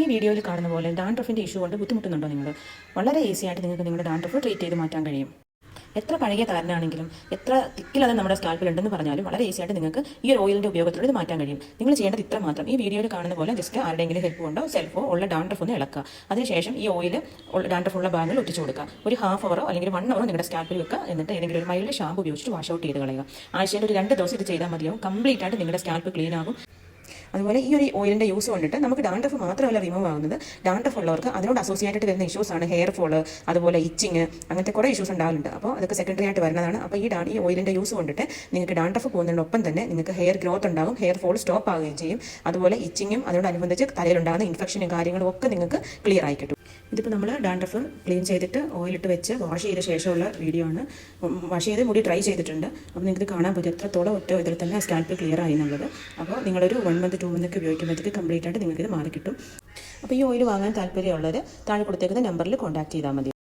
ഈ വീഡിയോയിൽ കാണുന്ന പോലെ ഡാൻഡ്രഫിൻ്റെ ഇഷ്യൂ കൊണ്ട് ബുദ്ധിമുട്ടുന്നുണ്ടോ നിങ്ങൾ? വളരെ ഈസി ആയിട്ട് നിങ്ങൾക്ക് നിങ്ങളുടെ ഡാൻഡ്രഫ് ട്രീറ്റ് ചെയ്ത് മാറ്റാൻ കഴിയും. എത്ര പഴകിയ താരനാണെങ്കിലും എത്ര തിക്കിലത് നമ്മുടെ സ്കാൽപ്പിലുണ്ടെന്ന് പറഞ്ഞാലും വളരെ ഈസി ആയിട്ട് നിങ്ങൾക്ക് ഈ ഒരു ഓയിലിൻ്റെ ഉപയോഗത്തിലൂടെ ഇത് മാറ്റാൻ കഴിയും. നിങ്ങൾ ചെയ്യേണ്ടത് ഇത്ര മാത്രം. ഈ വീഡിയോയിൽ കാണുന്ന പോലെ ജസ്റ്റ് ആരുടെയെങ്കിലും ഹെൽപ്പ് കൊണ്ടോ സെൽഫോ ഉള്ള ഡാൻഡ്രഫ് ഒന്ന് ഇളക്കുക. അതിനുശേഷം ഈ ഓയിൽ ഡാൻഡ്രഫ് ഉള്ള ഭാഗങ്ങളിൽ ഒട്ടിച്ചു കൊടുക്കുക. ഒരു ഹാഫ് അവറോ അല്ലെങ്കിൽ 1 അവറോ നിങ്ങളുടെ സ്കാൽപ്പിൽ വെക്കുക. എന്നിട്ട് ഏതെങ്കിലും ഒരു മൈൽഡ് ഷാമ്പു ഉപയോഗിച്ചിട്ട് വാഷ് ഔട്ട് ചെയ്ത് കളയുക. ആഴ്ചയിൽ ഒരു 2 ദിവസം ഇത് ചെയ്താൽ മതിയാവും. കംപ്ലീറ്റ് ആയിട്ട് നിങ്ങളുടെ സ്കാൽപ്പ് ക്ലീൻ ആകും. അതുപോലെ ഈ ഒരു ഓയിലിൻ്റെ യൂസ് കൊണ്ടിട്ട് നമുക്ക് ഡാൻഡ്രഫ് മാത്രമല്ല റിമൂവ് ആകുന്നത്, ഡാൻഡ്രഫ് ഉള്ളവർക്ക് അതിനോട് അസോസിയേറ്റഡ് വരുന്ന ഇഷ്യൂസാണ് ഹെയർ ഫോള്, അതുപോലെ ഇച്ചിങ്, അങ്ങനത്തെ കുറേ ഇഷ്യൂസ് ഉണ്ടാകുന്നുണ്ട്. അപ്പോൾ അതൊക്കെ സെക്കൻഡറി ആയിട്ട് വരുന്നതാണ്. അപ്പോൾ ഈ ഓയിലിൻ്റെ യൂസ് കൊണ്ടിട്ട് നിങ്ങൾക്ക് ഡാൻഡ്രഫ് പോകുന്നതിനൊപ്പം തന്നെ നിങ്ങൾക്ക് ഹെയർ ഗ്രോത്ത് ഉണ്ടാകും, ഹെയർ ഫോൾ സ്റ്റോപ്പ് ആവുകയും ചെയ്യും. അതുപോലെ ഇച്ചിങ്ങും അതിനോടനുബന്ധിച്ച് തലയിലുണ്ടാകുന്ന ഇൻഫെക്ഷനും കാര്യങ്ങളും ഒക്കെ നിങ്ങൾക്ക് ക്ലിയർ ആയി കിട്ടും. ഇതിപ്പോൾ നമ്മൾ ഡാൻഡ്രഫ് ക്ലീൻ ചെയ്തിട്ട് ഓയിലിട്ട് വെച്ച് വാഷ് ചെയ്ത ശേഷമുള്ള വീഡിയോ ആണ്. വാഷ് ചെയ്ത് മുടി ഡ്രൈ ചെയ്തിട്ടുണ്ട്. അപ്പോൾ നിങ്ങൾക്ക് കാണാൻ പറ്റും എത്രത്തോളം ഒറ്റ ഇതിൽ തന്നെ സ്കാൽപ്പ് ക്ലിയർ ആയി എന്നുള്ളത്. അപ്പോൾ നിങ്ങളൊരു 1 മന്ത് 2 മന്തൊക്കെ ഉപയോഗിക്കുമ്പോഴത്തേക്ക് കംപ്ലീറ്റ് ആയിട്ട് നിങ്ങൾക്ക് ഇത് മാറി കിട്ടും. അപ്പോൾ ഈ ഓയിൽ വാങ്ങാൻ താല്പര്യമുള്ളവർ താഴെ കൊടുത്തേക്കുന്ന നമ്പറിൽ കോൺടാക്ട് ചെയ്താൽ മതി.